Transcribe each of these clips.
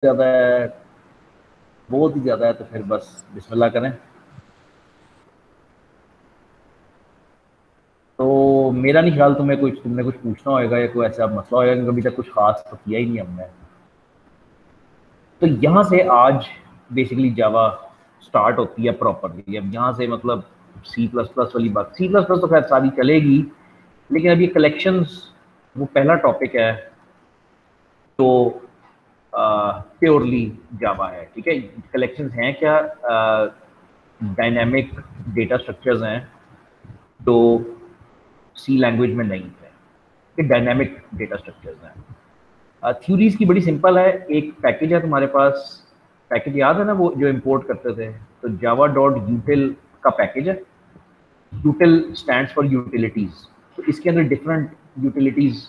ज़्यादा है, बहुत ही ज़्यादा है, तो फिर बस बिस्मिल्लाह करें। तो मेरा नहीं ख्याल तुमने कुछ पूछना होगा या कोई ऐसा मसला होगा, क्योंकि अभी तक कुछ खास तो किया ही नहीं हमने। तो यहाँ से आज बेसिकली जावा स्टार्ट होती है प्रॉपरली। अब यहाँ से मतलब सी प्लस प्लस वाली बात, सी प्लस प्लस तो खैर सारी चलेगी, लेकिन अब ये कलेक्शंस वो पहला टॉपिक है तो प्योरली जावा है। ठीक है, कलेक्शंस हैं क्या? डायनेमिक डेटा स्ट्रक्चर्स हैं जो सी लैंग्वेज में नहीं है, ये डायनेमिक डेटा स्ट्रक्चर्स हैं। थ्योरीज की बड़ी सिंपल है। एक पैकेज है तुम्हारे पास, पैकेज याद है ना वो जो इंपोर्ट करते थे, तो जावा डॉट यूटिल का पैकेज है। यूटिल स्टैंड्स फॉर यूटिलिटीज, तो इसके अंदर डिफरेंट यूटिलिटीज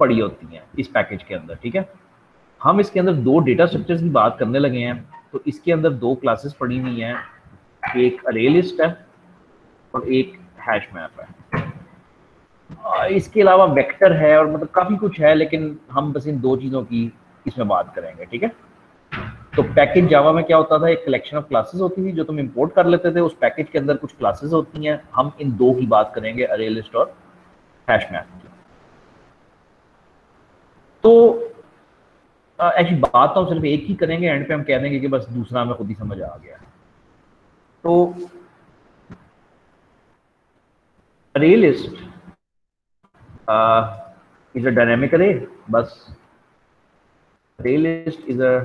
पड़ी होती हैं इस पैकेज के अंदर। ठीक है, हम इसके अंदर दो डेटा स्ट्रक्चर्स की बात करने लगे हैं, तो इसके अंदर दो क्लासेस पड़ी हुई हैं, एक अरे लिस्ट है और एक हैश मैप है। इसके अलावा वेक्टर है और मतलब काफी कुछ है, लेकिन हम बस इन दो चीजों की इसमें बात करेंगे। ठीक है, तो पैकेज जावा में क्या होता था, एक कलेक्शन ऑफ क्लासेस होती थी जो तुम इंपोर्ट कर लेते थे। उस पैकेज के अंदर कुछ क्लासेस होती हैं, हम इन दो की बात करेंगे, अरे लिस्ट और हैश मैप की। तो ऐसी बात तो हम सिर्फ एक ही करेंगे, एंड पे हम कह देंगे कि बस दूसरा हमें खुद ही समझ आ गया। तो अरे लिस्ट इज अ डायनेमिक अरे, बस अरे लिस्ट इज अ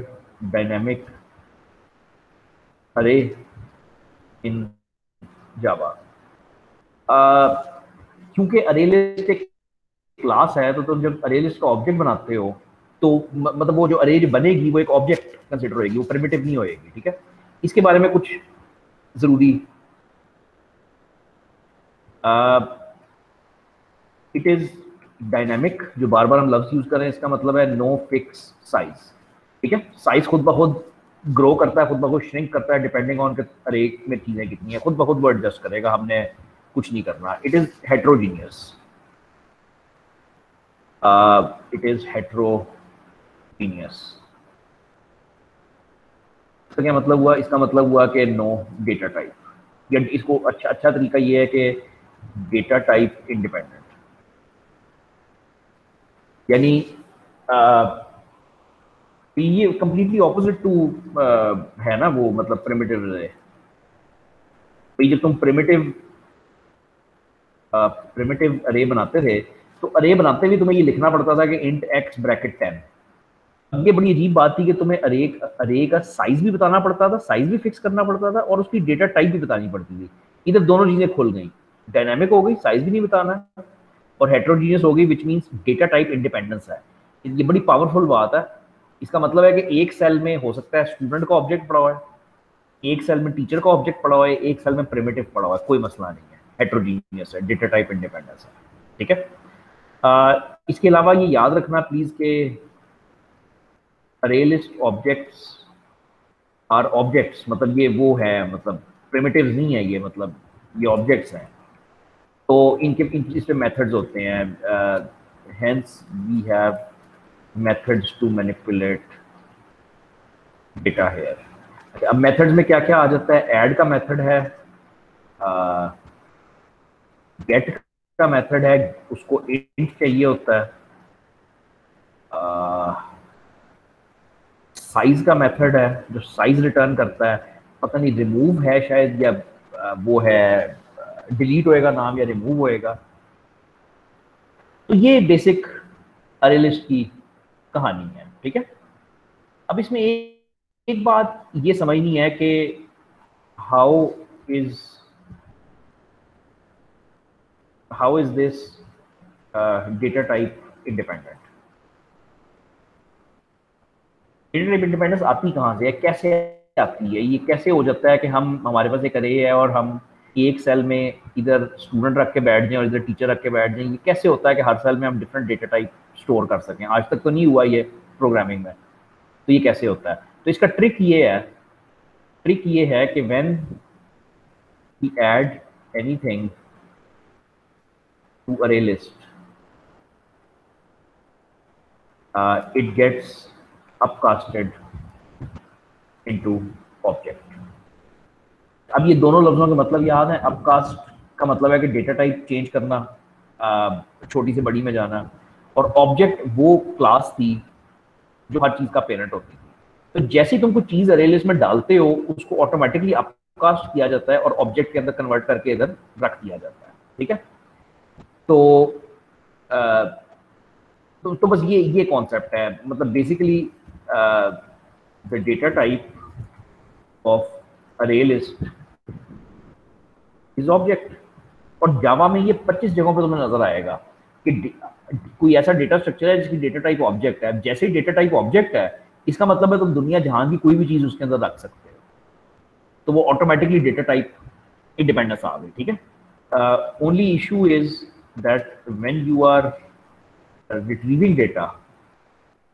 डायनेमिक अरे इन जावा। क्योंकि अरे लिस्ट एक क्लास है, तो तुम जब अरे लिस्ट का ऑब्जेक्ट बनाते हो तो मतलब वो जो अरे बनेगी वो एक ऑब्जेक्ट कंसिडर होगी, वो प्रिमिटिव नहीं होएगी। ठीक है, इसके बारे में कुछ जरूरी, इट इज डायनेमिक, जो बार बार हम लफ्ज यूज कर रहे हैं, इसका मतलब है नो फिक्स साइज। ठीक है, साइज खुद ब खुद ग्रो करता है, खुद ब खुद श्रिंक करता है, डिपेंडिंग ऑन अरे में चीजें कितनी है, खुद ब खुद वो एडजस्ट करेगा, हमने कुछ नहीं करना। It is heterogeneous, it is heterogeneous. इसका क्या मतलब हुआ? इसका मतलब हुआ कि नो डेटा टाइप, या इसको अच्छा अच्छा तरीका ये है कि डेटा टाइप इंडिपेंडेंट। यानी ये कंप्लीटली ऑपोजिट टू है ना वो, मतलब प्रिमिटिव अरे। भाई जब तुम प्रिमिटिव अरे बनाते थे, तो अरे बनाते हुए तुम्हें ये लिखना पड़ता था कि इंट एक्स ब्रैकेट 10। अब ये बड़ी अजीब बात थी कि तुम्हें अरे का साइज भी बताना पड़ता था, साइज भी फिक्स करना पड़ता था, और उसकी डेटा टाइप भी बतानी पड़ती थी। इधर दोनों चीजें खुल गई, डायनामिक हो गई, साइज भी नहीं बताना, और हेट्रोजीनियस हो गई, which means data type independence है। ये बड़ी पावरफुल बात है। इसका मतलब है कि एक सेल में हो सकता है स्टूडेंट का ऑब्जेक्ट पड़ा हुआ है, एक सेल में टीचर का ऑब्जेक्ट पड़ा हुआ है, एक सेल में प्रिमिटिव पड़ा हुआ है, कोई मसला नहीं है, हेट्रोजीनियस है, डेटा टाइप इंडिपेंडेंस है। ठीक है, इसके अलावा ये याद रखना प्लीज के अरे लिस्ट ऑब्जेक्ट्स आर ऑब्जेक्ट्स, मतलब ये वो है, मतलब प्रिमिटिव नहीं है ये, मतलब ये ऑब्जेक्ट्स हैं। तो इस पे मेथड्स होते हैं, hence we have methods to manipulate data here. अच्छा, अब मेथड्स में क्या क्या आ जाता है? ऐड का मेथड है, गेट का मेथड है, उसको इंट चाहिए होता है, साइज का मेथड है जो साइज रिटर्न करता है, पता नहीं रिमूव है शायद, या वो है डिलीट होएगा नाम या रिमूव होएगा। तो ये बेसिक अरे लिस्ट की कहानी है। ठीक है, अब इसमें एक बात ये समझनी है कि how is how is this data type independent. Data type independence आती कहाँ से है, कैसे आती है, ये कैसे हो जाता है कि हमारे पास एक अरे है और हम एक सेल में इधर स्टूडेंट रख के बैठ जाएं और इधर टीचर रख के बैठ जाएं? ये कैसे होता है कि हर सेल में हम डिफरेंट डेटा टाइप स्टोर कर सकें? आज तक तो नहीं हुआ ये प्रोग्रामिंग में, तो ये कैसे होता है? तो इसका ट्रिक ये है कि when we add anything to array list, it gets upcasted into object. अब ये दोनों लफ्जों के मतलब याद है। अपकास्ट का मतलब है कि डेटा टाइप चेंज करना, छोटी से बड़ी में जाना, और ऑब्जेक्ट वो क्लास थी जो हर चीज का पेरेंट होती थी। तो जैसे ही तुम कुछ चीज अरे लिस्ट में डालते हो उसको ऑटोमेटिकली अपकास्ट किया जाता है और ऑब्जेक्ट के अंदर कन्वर्ट करके इधर रख दिया जाता है। ठीक है, तो अ, तो बस ये कॉन्सेप्ट है। मतलब basically the data type of अरे लिस्ट इज ऑब्जेक्ट। और जावा में ये 25 जगहों पे तुम्हें नजर आएगा कि कोई ऐसा डेटा स्ट्रक्चर है जिसकी डेटा टाइप ऑब्जेक्ट है। जैसे ही डेटा टाइप ऑब्जेक्ट है, इसका मतलब है तुम दुनिया जहां की कोई भी चीज उसके अंदर रख सकते हो, तो वो ऑटोमेटिकली डेटा टाइप इंडिपेंडेंस आ गई। ठीक है, only issue is that when you are retrieving data,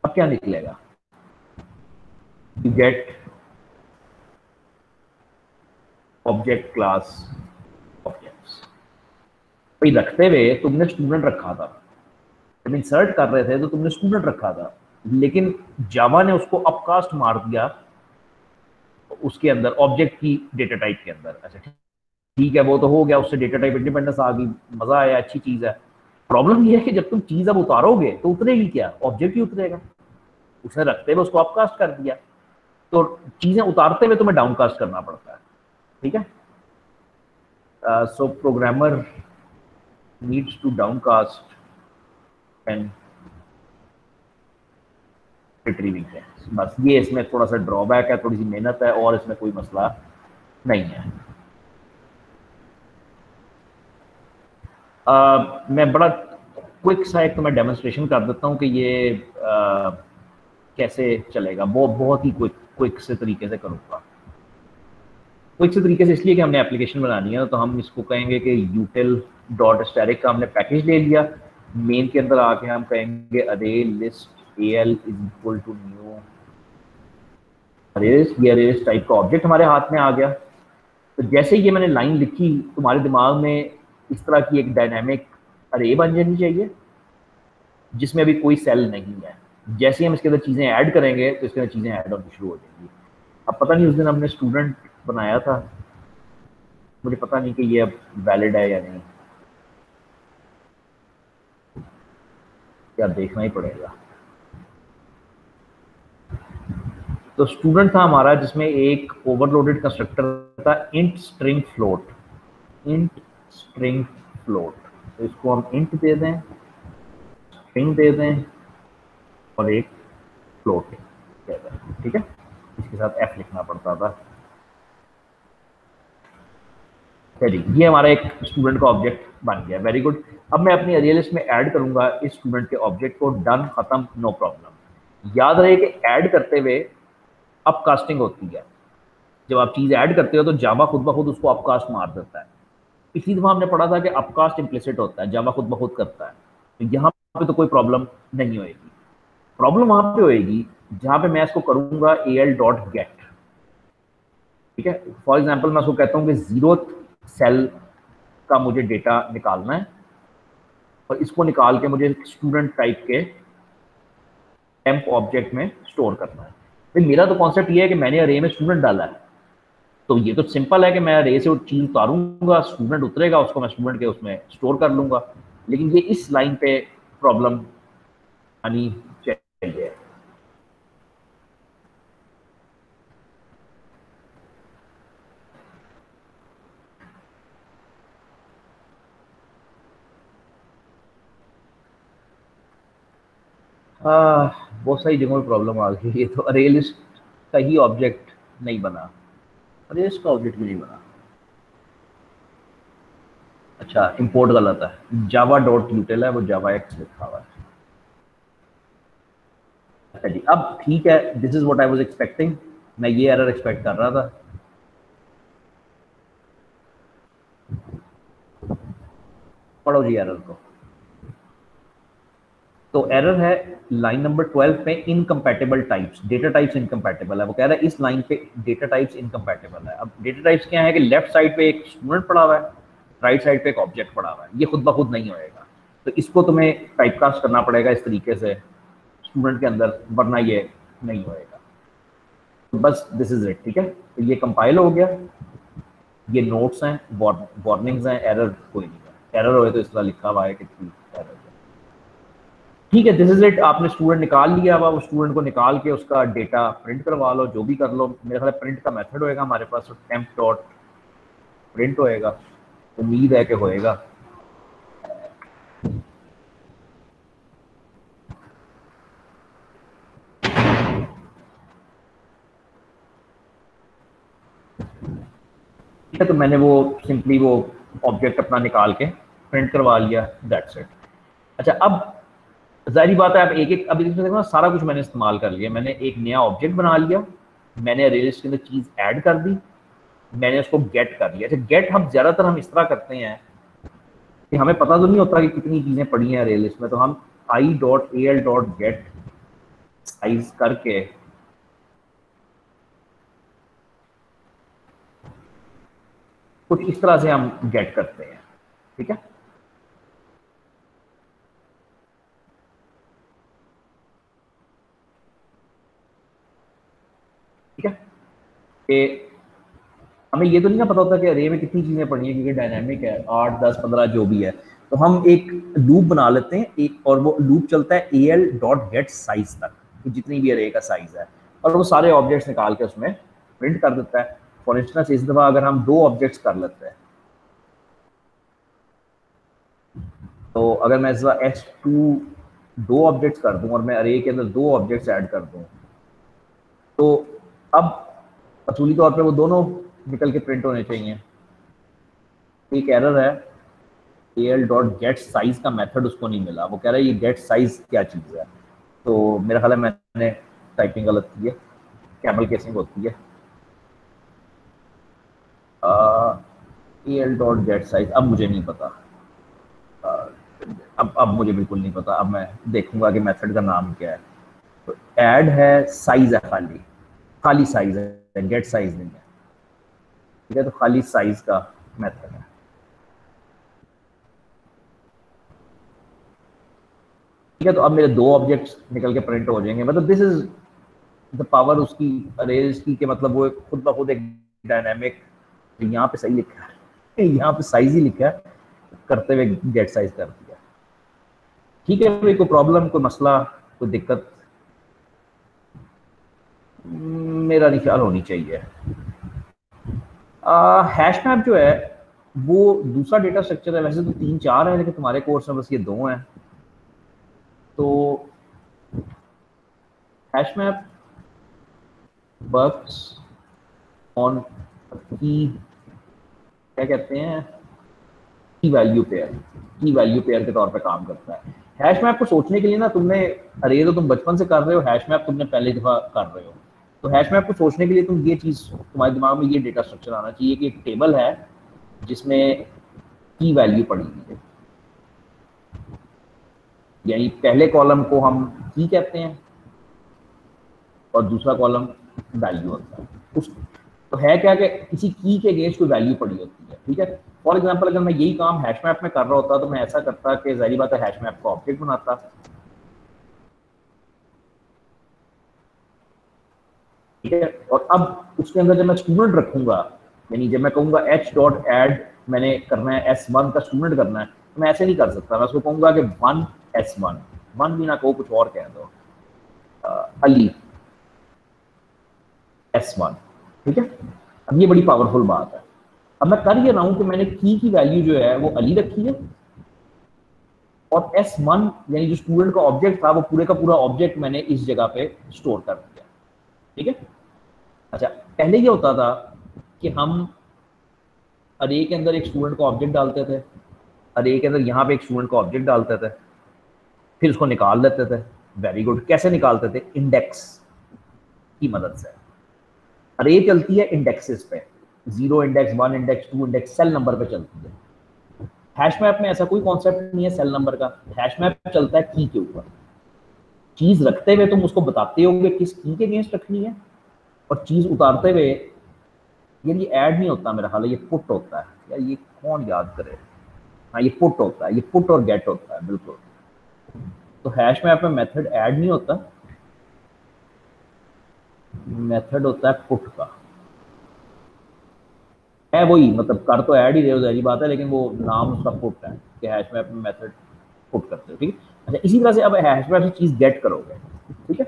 अब क्या निकलेगा, you get object class objects. भाई रखते हुए तुमने स्टूडेंट रखा था, जब इंसर्ट कर रहे थे तो तुमने स्टूडेंट रखा था, लेकिन जावा ने उसको अपकास्ट मार दिया उसके अंदर ऑब्जेक्ट की डेटा टाइप के अंदर। अच्छा ठीक है, वो तो हो गया, उससे डेटा टाइप इंडिपेंडेंस आ गई, मजा आया, अच्छी चीज है। प्रॉब्लम ये है कि जब तुम चीज अब उतारोगे तो उतरेगी क्या, ऑब्जेक्ट ही उतरेगा। उसने रखते हुए उसको अपकास्ट कर दिया, तो चीजें उतारते हुए तुम्हें डाउनकास्ट करना पड़ता है। ठीक है, so programmer needs to downcast and retrieving है। बस ये इसमें थोड़ा सा ड्रॉबैक है, थोड़ी सी मेहनत है, और इसमें कोई मसला नहीं है। मैं बड़ा क्विक सा एक तो मैं डेमोन्स्ट्रेशन कर देता हूँ कि ये कैसे चलेगा। वो बहुत ही क्विक से तरीके से करूँगा। क्विक से तरीके से इसलिए कि हमने एप्लीकेशन बनानी है, तो हम इसको कहेंगे कि यूटिल डॉट स्टैटिक का हमने पैकेज ले लिया। मेन के अंदर आके हम कहेंगे array list L is equal to new arrays. ये अरेज टाइप का ऑब्जेक्ट हमारे हाथ में आ गया। तो जैसे ही ये मैंने लाइन लिखी, तुम्हारे दिमाग में इस तरह की एक डायनामिक अरे बन जानी चाहिए जिसमें अभी कोई सेल नहीं है। जैसे ही हम इसके अंदर चीज़ें ऐड करेंगे तो इसके अंदर चीज़ें ऐड होनी शुरू हो जाएंगी। अब पता नहीं उस दिन हमने स्टूडेंट बनाया था, मुझे पता नहीं कि ये अब वैलिड है या नहीं, क्या देखना ही पड़ेगा। तो स्टूडेंट था हमारा जिसमें एक ओवरलोडेड कंस्ट्रक्टर था int string float. Int string float, तो इसको हम इंट दे दें, स्ट्रिंग दे दें और एक फ्लोट दे दें। ठीक है, इसके साथ एफ लिखना पड़ता था। चलिए, ये हमारा एक स्टूडेंट का ऑब्जेक्ट बन गया, वेरी गुड। अब मैं अपनी अरे लिस्ट में ऐड करूंगा इस स्टूडेंट के ऑब्जेक्ट को, डन, खत्म, नो प्रॉब्लम। याद रहे कि ऐड करते हुए अपकास्टिंग होती है। जब आप चीज ऐड करते हो तो जावा खुद ब खुद उसको अपकास्ट मार देता है। पिछली दफा हमने पढ़ा था कि अपकास्ट इम्प्लिसिट होता है, जावा खुद ब खुद करता है। तो यहाँ पे तो कोई प्रॉब्लम नहीं होएगी। प्रॉब्लम वहां पे होएगी जहां पे मैं इसको करूंगा al डॉट गेट। ठीक है, फॉर एग्जाम्पल मैं उसको कहता हूँ कि 0th सेल का मुझे डेटा निकालना है और इसको निकाल के मुझे स्टूडेंट टाइप के टेम्प ऑब्जेक्ट में स्टोर करना है। तो मेरा तो कॉन्सेप्ट ये है कि मैंने अरे में स्टूडेंट डाला है, तो ये तो सिंपल है कि मैं अरे से वो चीज उतारूंगा, स्टूडेंट उतरेगा, उसको मैं स्टूडेंट के उसमें स्टोर कर लूंगा। लेकिन ये इस लाइन पे प्रॉब्लम आनी चाहिए। बहुत सारी जगहों में प्रॉब्लम आ गई। ये तो अरे लिस्ट का ही ऑब्जेक्ट नहीं बना, अरे लिस्ट का ऑब्जेक्ट भी नहीं बना। अच्छा, इंपोर्ट गलत है, जावा डॉट यूटिल है, वो जावा एक्स लिखा हुआ है। अच्छा जी, अब ठीक है, this is what I was expecting. मैं ये एरर एक्सपेक्ट कर रहा था। पढ़ो जी एरर को। तो एरर है लाइन नंबर 12 पे, incompatible types, data types incompatible है। वो कह रहा है इस लाइन पे डेटा टाइप्स इनकम्पैटिबल है। अब डेटा टाइप्स क्या है कि लेफ्ट साइड पे एक स्टूडेंट पड़ा हुआ है, राइट साइड पे एक ऑब्जेक्ट पड़ा हुआ है, ये खुद ब खुद नहीं होएगा। तो इसको तुम्हें टाइपकास्ट करना पड़ेगा इस तरीके से स्टूडेंट के अंदर, वरना ये नहीं होएगा। तो बस दिस इज इट, ठीक है। तो ये कंपाइल हो गया, ये नोट्स हैं, वार्निंग्स हैं, एरर कोई नहीं है। एरर होए तो इस तरह लिखा हुआ है कि एरर है, ठीक है। This is it. आपने स्टूडेंट निकाल लिया, अब आप स्टूडेंट को निकाल के उसका डेटा प्रिंट करवा लो, जो भी कर लो। मेरे ख्याल प्रिंट का मेथड होएगा हमारे पास, तो टेम्प डॉट प्रिंट होएगा, उम्मीद है कि होएगा। ठीक है, तो मैंने वो सिंपली वो ऑब्जेक्ट अपना निकाल के प्रिंट करवा लिया, दैट्स इट। अच्छा, अब जाहिर बात है, आप एक एक, अभी इसमें देखो ना, सारा कुछ मैंने इस्तेमाल कर लिया। मैंने एक नया ऑब्जेक्ट बना लिया, मैंने अरे लिस्ट के अंदर चीज ऐड कर दी, मैंने उसको गेट कर लिया। अच्छा, गेट हम ज्यादातर हम इस तरह करते हैं कि हमें पता तो नहीं होता कि कितनी चीजें पड़ी हैं अरे लिस्ट में, तो हम I dot A L dot gate size करके कुछ इस तरह से हम गेट करते हैं, ठीक है। ठीक है, कि हमें ये तो नहीं ना पता होता कि अरे में कितनी चीजें पड़ी हैं, क्योंकि डायनामिक है, 8 10 15 जो भी है। तो हम एक लूप बना लेते हैं एक, और वो लूप चलता है ए एल डॉट गेट साइज तक, तो जितनी भी अरे का साइज है, और वो सारे ऑब्जेक्ट्स निकाल के उसमें प्रिंट कर देता है। फॉर इंस्टेंस इस दफा अगर हम दो ऑब्जेक्ट्स कर लेते हैं, तो अगर मैं इस बार एच टू दो ऑब्जेक्ट्स कर दूं और मैं अरे के अंदर दो ऑब्जेक्ट्स ऐड कर दूं, तो अब असूली तौर पे वो दोनों निकल के प्रिंट होने चाहिए। एक एरर है, एल डॉट गेट साइज का मेथड उसको नहीं मिला, वो कह रहा है ये गेट साइज क्या चीज़ है। तो मेरा ख्याल है मैंने टाइपिंग गलत की है, कैमल केसिंग होती है। एल डॉट गेट साइज, अब मुझे नहीं पता। अब मुझे बिल्कुल नहीं पता, अब मैं देखूंगा कि मेथड का नाम क्या है। तो ऐड है, साइज है, खाली खाली साइज है, गेट साइज नहीं है, ठीक है। तो खाली साइज का मेथड है, ठीक है। तो अब मेरे दो ऑब्जेक्ट्स निकल के प्रिंट हो जाएंगे। मतलब दिस इज द पावर उसकी अरेज की, कि मतलब वो खुद ब खुद एक डायनामिक, यहाँ पे सही लिखा है, यहाँ पे साइज ही लिखा है, करते हुए गेट साइज कर दिया। ठीक है भाई, कोई प्रॉब्लम, कोई मसला, कोई दिक्कत मेरा नहीं ख्याल होनी चाहिए। हैश मैप जो है वो दूसरा डेटा स्ट्रक्चर है, वैसे तो तीन चार है, लेकिन तुम्हारे कोर्स में बस ये दो हैं। तो हैश मैप वर्क्स ऑन की, क्या कहते हैं, की वैल्यू पेयर, की वैल्यू पेयर के तौर पे काम करता है। हैश मैप को सोचने के लिए ना, तुमने अरे तो तुम बचपन से कर रहे हो, हैश मैप तुमने पहली दफा कर रहे हो, तो हैश मैप को सोचने के लिए तुम ये चीज, तुम्हारे दिमाग में ये डेटा स्ट्रक्चर आना चाहिए कि एक टेबल है जिसमें की वैल्यू पड़ी हुई है, यानी पहले कॉलम को हम की कहते हैं और दूसरा कॉलम वैल्यू होता है। उस तो है क्या कि किसी की के अगेंस्ट कोई वैल्यू पड़ी होती है, ठीक है। फॉर एग्जांपल अगर मैं यही काम हैश मैप में कर रहा होता तो मैं ऐसा करता कि जाहिर बात है हैश मैप का ऑब्जेक्ट बनाता, ठीक है। और अब उसके अंदर जब मैं स्टूडेंट रखूंगा, यानी जब मैं कहूंगा एच डॉट एड मैंने करना है एस वन का स्टूडेंट करना है, तो मैं ऐसे नहीं कर सकता। मैं उसको कहूंगा कि वन एस वन, वन भी ना कहूँ, कुछ और कह दो, अली एस वन, ठीक है। अब ये बड़ी पावरफुल बात है। अब मैं कर ये रहा हूं कि मैंने की वैल्यू जो है वो अली रखी है, और एस वन यानी जो स्टूडेंट का ऑब्जेक्ट था वो पूरे का पूरा ऑब्जेक्ट मैंने इस जगह पे स्टोर कर दिया, ठीक है। अच्छा, पहले ये होता था कि हम अरे के अंदर एक स्टूडेंट का ऑब्जेक्ट डालते थे, अरे के अंदर यहाँ पे एक स्टूडेंट का ऑब्जेक्ट डालते थे, फिर उसको निकाल लेते थे। Very good. कैसे निकालते थे? इंडेक्स की मदद से। अरे चलती है इंडेक्सेस पे, zero index, one index, two index, cell number पे चलती है। हैश मैप में ऐसा कोई कॉन्सेप्ट नहीं है सेल नंबर का, हैश मैप चलता है की के ऊपर। चीज रखते हुए तुम उसको बताते हो कि किस की के अगेंस्ट रखनी है, और चीज उतारते हुए, ये ऐड नहीं होता मेरा ख्याल है, ये पुट होता है। यार ये कौन याद करे, हाँ ये पुट होता है, ये पुट और गेट होता है, बिल्कुल। तो हैश मैप में मेथड ऐड नहीं होता, मेथड होता है पुट का, है वही, मतलब कर तो ऐड ही रहे हो, जारी बात है, लेकिन वो नाम उसका पुट है कि हैश मैप में मेथड पुट करते हो, ठीक है। अच्छा, इसी तरह से अब हैश मैप से चीज गेट करोगे, ठीक है।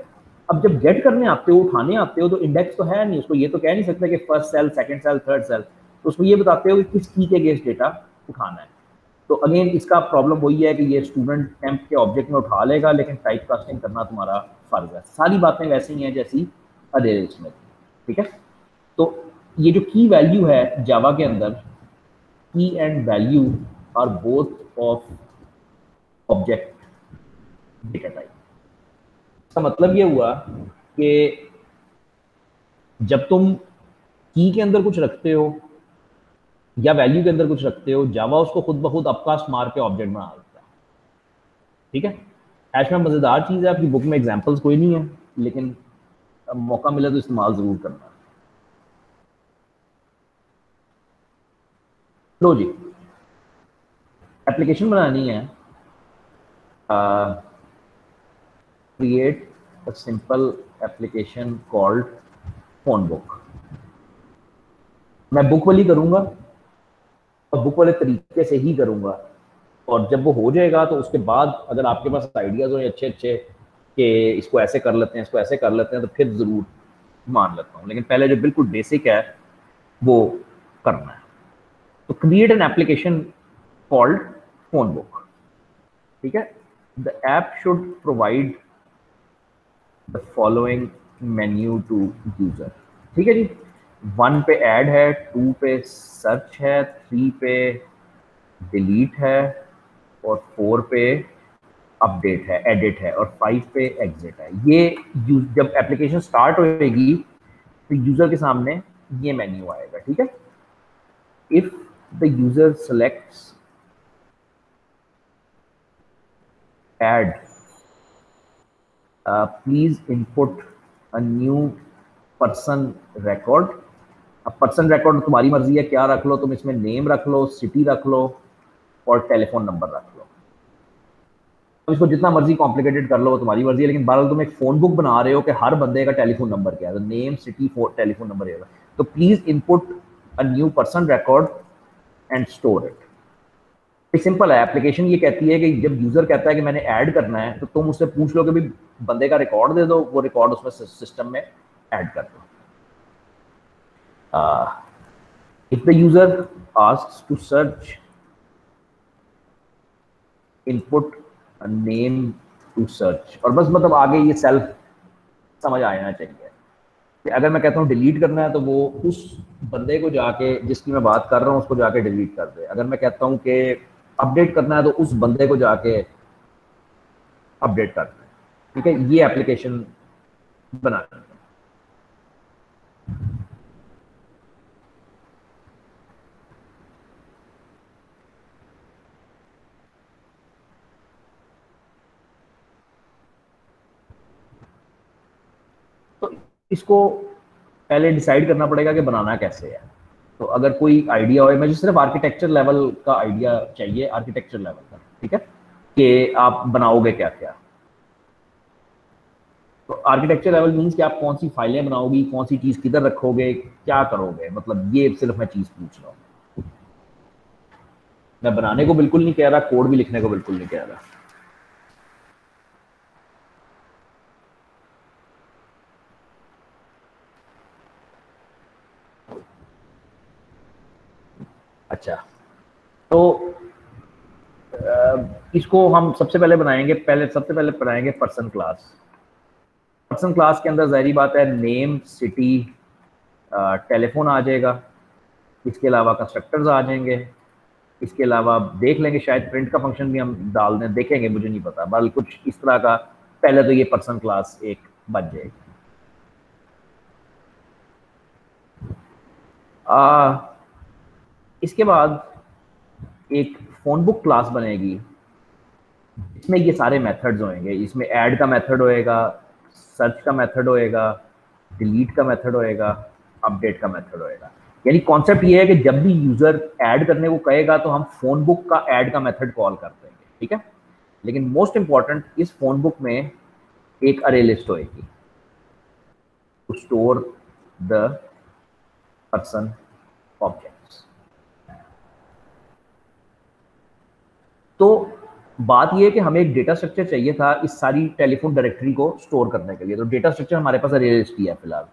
अब जब गेट करने आते हो, उठाने आते हो, तो इंडेक्स तो है नहीं, उसको ये तो कह नहीं सकते कि first cell, second cell, third cell, तो उसको ये बताते हो कि किस की के अगेंस्ट डेटा उठाना है। तो अगेन इसका प्रॉब्लम वही है कि ये स्टूडेंट टेम्प के ऑब्जेक्ट में उठा लेगा, लेकिन टाइप कास्टिंग करना तुम्हारा फर्ज है। सारी बातें वैसी ही हैं जैसी अरेज में, ठीक है। तो ये जो की वैल्यू है जावा के अंदर, key and value are both of object data type. इसका मतलब ये हुआ कि जब तुम की के अंदर कुछ रखते हो या वैल्यू के अंदर कुछ रखते हो, जावा उसको खुद ब खुद अपकास्ट मार के ऑब्जेक्ट बना देता है, ठीक है। हैश में मजेदार चीज है, आपकी बुक में एग्जांपल्स कोई नहीं है, लेकिन अब मौका मिले तो इस्तेमाल जरूर करना। लो जी, एप्लीकेशन बनानी है, create a simple application called phone book. मैं बुक वाली करूंगा और बुक वाले तरीके से ही करूंगा, और जब वो हो जाएगा तो उसके बाद अगर आपके पास आइडियाज हो अच्छे अच्छे कि इसको ऐसे कर लेते हैं, इसको ऐसे कर लेते हैं, तो फिर जरूर मान लेता हूँ, लेकिन पहले जो बिल्कुल बेसिक है वो करना है। तो create an application called phone book, ठीक है। The app should provide the following menu to user, ठीक है जी। 1 पे ऐड है, 2 पे सर्च है, 3 पे डिलीट है, और 4 पे अपडेट है, एडिट है, और 5 पे एग्जिट है। ये जब एप्लीकेशन स्टार्ट होएगी तो यूजर के सामने ये मेन्यू आएगा, ठीक है। If the user selects add, please input a new person record. अब पर्सन रिकॉर्ड तुम्हारी मर्जी है क्या रख लो, तुम इसमें नेम रख लो, सिटी रख लो, और टेलीफोन नंबर रख लो। अब इसको जितना मर्जी कॉम्प्लिकेटेड कर लो वो तुम्हारी मर्जी है, लेकिन बहरहाल तुम एक फोन बुक बना रहे हो कि हर बंदे का टेलीफोन नंबर क्या है, तो नेम, सिटी, टेलीफोन नंबर है। तो please input a new person record and store it. Simple है, एप्लीकेशन ये कहती है कि जब यूजर कहता है कि मैंने ऐड करना है, तो तुम उससे पूछ लो कि भाई बंदे का रिकॉर्ड दे दो, वो रिकॉर्ड उसमें सिस्टम में ऐड कर दो। If the user asks to search, input name to search. और बस मतलब आगे ये सेल्फ समझ आना चाहिए कि अगर मैं कहता हूँ डिलीट करना है, तो वो उस बंदे को जाके, जिसकी मैं बात कर रहा हूँ, उसको जाके डिलीट कर दे। अगर मैं कहता हूँ कि अपडेट करना है, तो उस बंदे को जाके अपडेट कर दे, ठीक है। ये एप्लीकेशन बनाना है। तो इसको पहले डिसाइड करना पड़ेगा कि बनाना कैसे है। तो अगर कोई आइडिया हो, मुझे सिर्फ आर्किटेक्चर लेवल का आइडिया चाहिए, आर्किटेक्चर लेवल का, ठीक है, कि आप बनाओगे क्या क्या। तो आर्किटेक्चर लेवल मीन्स कि आप कौन सी फाइलें बनाओगी, कौन सी चीज़ किधर रखोगे, क्या करोगे, मतलब ये सिर्फ मैं चीज़ पूछ रहा हूँ। मैं बनाने को बिल्कुल नहीं कह रहा, कोड भी लिखने को बिल्कुल नहीं कह रहा। अच्छा, तो इसको हम सबसे पहले बनाएंगे, सबसे पहले बनाएंगे पर्सन क्लास। पर्सन क्लास के अंदर ज़ाहिर बात है नेम, सिटी, टेलीफोन आ जाएगा। इसके अलावा कंस्ट्रक्टर्स आ जाएंगे। इसके अलावा देख लेंगे, शायद प्रिंट का फंक्शन भी हम डाल दें, देखेंगे, मुझे नहीं पता, बल कुछ इस तरह का। पहले तो ये पर्सन क्लास एक बन जाएगी। इसके बाद एक फोन बुक क्लास बनेगी, इसमें ये सारे मेथड्स होंगे। इसमें ऐड का मेथड होएगा, सर्च का मेथड होएगा, डिलीट का मेथड होएगा, अपडेट का मेथड होएगा। यानी कॉन्सेप्ट ये है कि जब भी यूजर ऐड करने को कहेगा, तो हम फोन बुक का ऐड का मेथड कॉल कर देंगे, ठीक है। लेकिन मोस्ट इंपॉर्टेंट, इस फोन बुक में एक अरे लिस्ट होएगी। To store the person objects. तो बात ये है कि हमें एक डेटा स्ट्रक्चर चाहिए था इस सारी टेलीफोन डायरेक्टरी को स्टोर करने के लिए। तो डेटा स्ट्रक्चर हमारे पास अरे लिस्ट ही है फिलहाल।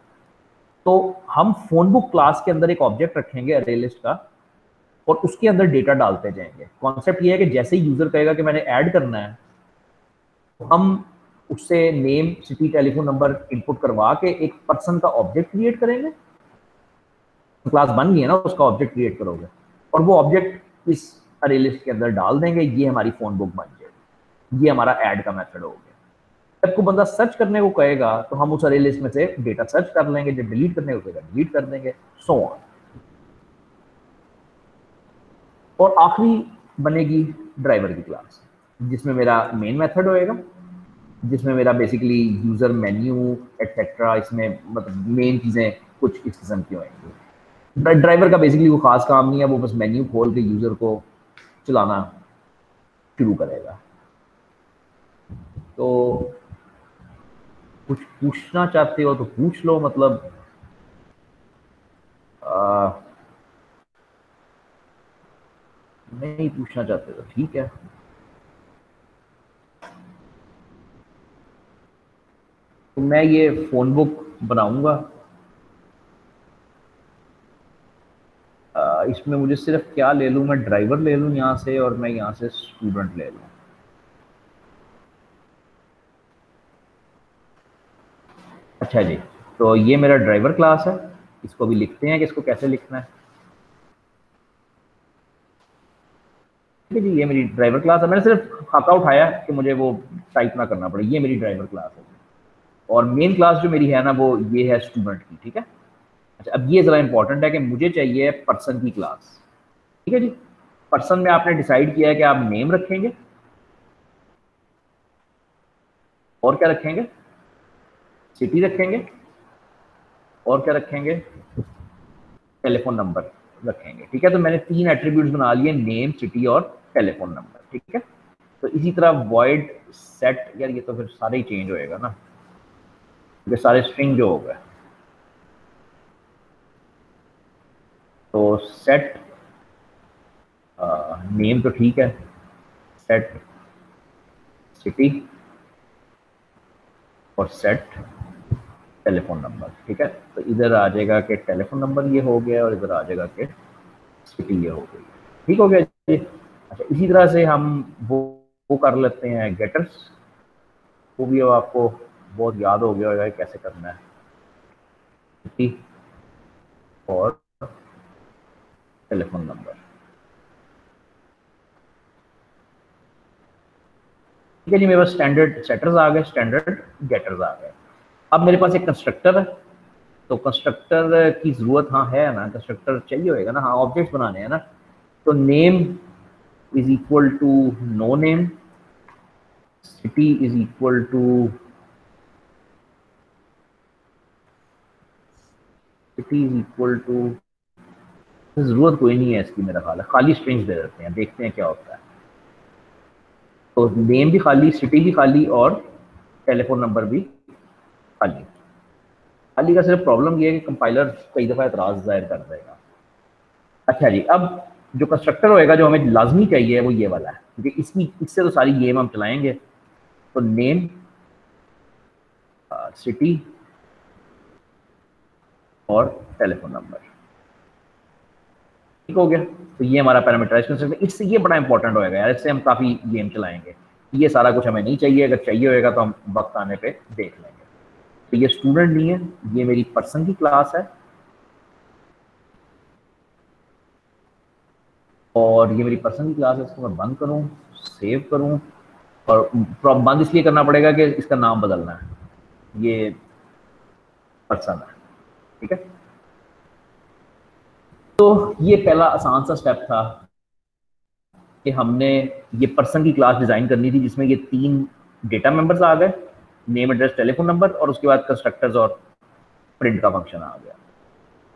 तो हम फोन बुक क्लास के अंदर एक ऑब्जेक्ट रखेंगे अरे लिस्ट का, और उसके अंदर डेटा डालते जाएंगे। कॉन्सेप्ट ये है कि जैसे ही यूजर कहेगा कि मैंने ऐड करना है, तो हम उससे name, city, telephone number input करवा के एक पर्सन का ऑब्जेक्ट क्रिएट करेंगे। क्लास बन गई है ना, उसका ऑब्जेक्ट क्रिएट करोगे और वो ऑब्जेक्ट इस अरे लिस्ट के अंदर डाल देंगे। ये हमारी फोन बुक बन जाएगी। ये हमारा ऐड का मेथड हो गया। जब को बंदा सर्च करने को कहेगा तो हम उस अरे लिस्ट में से डेटा सर्च कर लेंगे, जब डिलीट करने को कहेगा डिलीट कर देंगे, सो ऑन। और आखिरी बनेगी ड्राइवर की क्लास, जिसमें मेरा मेन मेथड होएगा, जिसमें मेरा बेसिकली यूजर मेन्यू एटसेट्रा, इसमें मतलब मेन चीजें कुछ इस किस्म की होंगी। ड्राइवर का बेसिकली वो खास काम नहीं है, वो बस मेन्यू खोल के यूजर को चलाना शुरू करेगा। तो कुछ पूछना चाहते हो तो पूछ लो, मतलब नहीं पूछना चाहते तो ठीक है। तो मैं ये फोन बुक बनाऊंगा। इसमें मुझे सिर्फ क्या ले लूँ, मैं ड्राइवर ले लूँ यहाँ से, और मैं यहाँ से स्टूडेंट ले लूँ। अच्छा जी, तो ये मेरा ड्राइवर क्लास है। इसको भी लिखते हैं कि इसको कैसे लिखना है। ठीक है जी, ये मेरी ड्राइवर क्लास है। मैंने सिर्फ खाका उठाया कि मुझे वो टाइप ना करना पड़े। ये मेरी ड्राइवर क्लास है, और मेन क्लास जो मेरी है ना, वो ये है स्टूडेंट की। ठीक है। अच्छा, अब ये जरा इंपॉर्टेंट है कि मुझे चाहिए पर्सन की क्लास। ठीक है जी। पर्सन में आपने डिसाइड किया है कि आप नेम रखेंगे, और क्या रखेंगे, सिटी रखेंगे, और क्या रखेंगे, टेलीफोन नंबर रखेंगे। ठीक है। तो मैंने 3 एट्रीब्यूट्स बना लिए, नेम, सिटी और टेलीफोन नंबर। ठीक है। तो इसी तरह वॉइड सेट, यार ये तो फिर सारे ही चेंज होएगा ना, क्योंकि सारे स्ट्रिंग जो हो गए। तो सेट नेम तो ठीक है, सेट सिटी और सेट टेलीफोन नंबर। ठीक है। तो इधर आ जाएगा कि टेलीफोन नंबर ये हो गया, और इधर आ जाएगा कि सिटी ये हो गई। ठीक हो गया जी। अच्छा, इसी तरह से हम वो कर लेते हैं गेटर्स। वो भी अब आपको बहुत याद हो गया होगा कैसे करना है। सिटी और टेलीफोन नंबर। ठीक है जी, मेरे पास स्टैंडर्ड सेटर्स आ गए, स्टैंडर्ड गेटर्स आ गए। अब मेरे पास एक कंस्ट्रक्टर है। तो कंस्ट्रक्टर की जरूरत हाँ है ना, कंस्ट्रक्टर चाहिए होगा ना, हाँ ऑब्जेक्ट्स बनाने हैं ना। तो name is equal to no name, city is equal to, city is equal to, जरूरत कोई नहीं है इसकी मेरा ख्याल है, खाली स्ट्रिंग्स दे देते हैं, देखते हैं क्या होता है। तो नेम भी खाली, सिटी भी खाली, और टेलीफोन नंबर भी खाली। खाली का सिर्फ प्रॉब्लम ये है कि कंपाइलर कई दफ़ा एतराज़ जाहिर कर देगा। अच्छा जी, अब जो कंस्ट्रक्टर होएगा जो हमें लाजमी चाहिए वो ये वाला है, क्योंकि इससे तो सारी गेम हम चलाएंगे। तो नेम, सिटी और टेलीफोन नंबर। ठीक हो गया। तो ये हमारा पैरामीटराइज कंस्ट्रक्टर, इससे ये बड़ा इंपॉर्टेंट होएगा यार, इससे हम काफ़ी गेम चलाएंगे। ये सारा कुछ हमें नहीं चाहिए, अगर चाहिए होएगा तो हम वक्त आने पे देख लेंगे। तो ये स्टूडेंट नहीं है, ये मेरी पर्सन की क्लास है, और ये मेरी पर्सन की क्लास है। इसको मैं बंद करूँ, सेव करूँ, और बंद इसलिए करना पड़ेगा कि इसका नाम बदलना है, ये पर्सन है। ठीक है। तो ये पहला आसान सा स्टेप था कि हमने ये पर्सन की क्लास डिजाइन करनी थी, जिसमें ये 3 डेटा मेंबर्स आ गए, नेम, एड्रेस, टेलीफोन नंबर, और उसके बाद कंस्ट्रक्टर्स और प्रिंट का फंक्शन आ गया।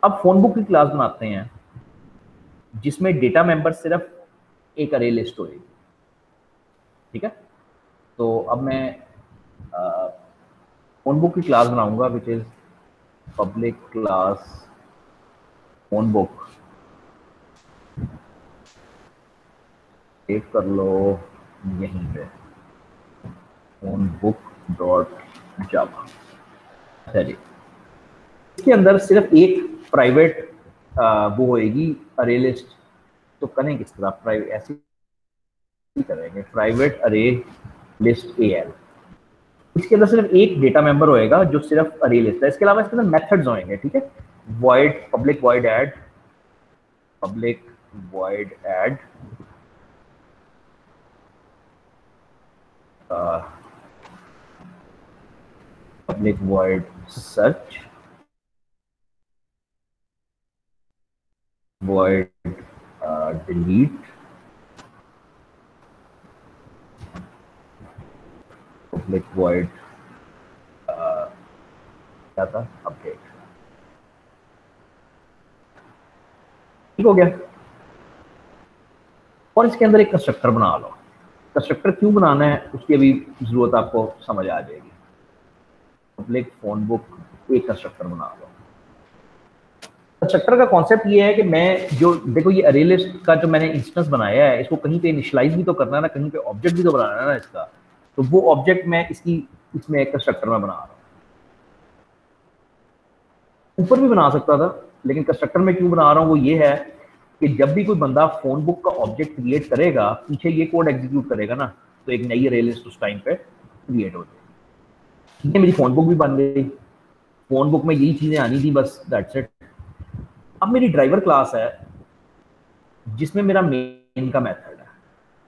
अब फोन बुक की क्लास बनाते हैं, जिसमें डेटा मेंबर सिर्फ एक अरे लिस्ट होगी। ठीक है। तो अब मैं फोन बुक की क्लास बनाऊंगा, which is public class phone book, save कर लो यहीं पे, फोन बुक डॉट जावा। अच्छा जी, इसके अंदर सिर्फ एक प्राइवेट वो होएगी अरे लिस्ट। तो करें किस तरह, प्राइवेट ऐसे ही करेंगे, प्राइवेट अरे लिस्ट ए एल। इसके अंदर सिर्फ एक डेटा मेंबर होएगा जो सिर्फ अरे लिस्ट है। इसके अलावा इसके अंदर मेथड्स होंगे, ठीक है। Void public void add, public void add public void search, void delete, public void क्या था, अपडेट। ठीक हो गया। और इसके अंदर एक कंस्ट्रक्टर बना लो। कंस्ट्रक्टर क्यों बनाना है उसकी अभी जरूरत आपको समझ आ जाएगी। पब्लिक फोन बुक एक कंस्ट्रक्टर बना लो। कंस्ट्रक्टर का कॉन्सेप्ट ये है कि मैं जो देखो ये अरे लिस्ट का जो मैंने इंस्टेंस बनाया है, इसको कहीं पे इनिशियलाइज भी तो करना है ना, कहीं पे ऑब्जेक्ट भी तो बनाना है ना इसका। तो वो ऑब्जेक्ट मैं इसमें एक कंस्ट्रक्टर में बना रहा हूँ। ऊपर भी बना सकता था, लेकिन कंस्ट्रक्टर में क्यों बना रहा हूँ वो ये है कि जब भी कोई बंदा फोन बुक का ऑब्जेक्ट क्रिएट करेगा, पीछे ये कोड एग्जीक्यूट करेगा ना, तो एक नई अरे लिस्ट उस टाइम पे क्रिएट हो जाएगी। ये मेरी फोन बुक भी बन गई। फोन बुक में यही चीजें आनी थी, बस दैट्स इट। अब मेरी ड्राइवर क्लास है जिसमें मेरा मेन का मेथड है,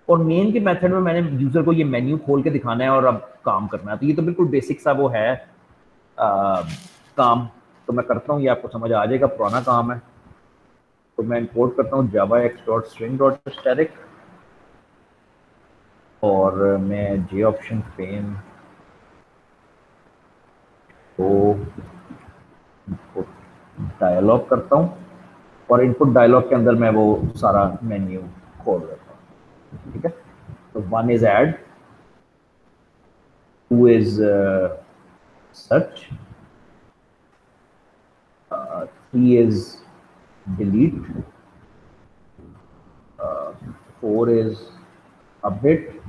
और मेन के मेथड में मैंने यूजर को ये मेन्यू खोल के दिखाना है और अब काम करना है। तो ये तो बिल्कुल बेसिक सा वो है काम। तो मैं करता हूँ, ये आपको समझ आ जाएगा, पुराना काम है। तो मैं इंपोर्ट करता हूँ जावा x dot string dot static, और मैं जे ऑप्शन फ्रेम को इनपुट डायलॉग करता हूँ, और इनपुट डायलॉग के अंदर मैं वो सारा मेन्यू खोल देता हूँ। ठीक है, तो 1 is add, 2 is search, 3 is delete, 4 is update,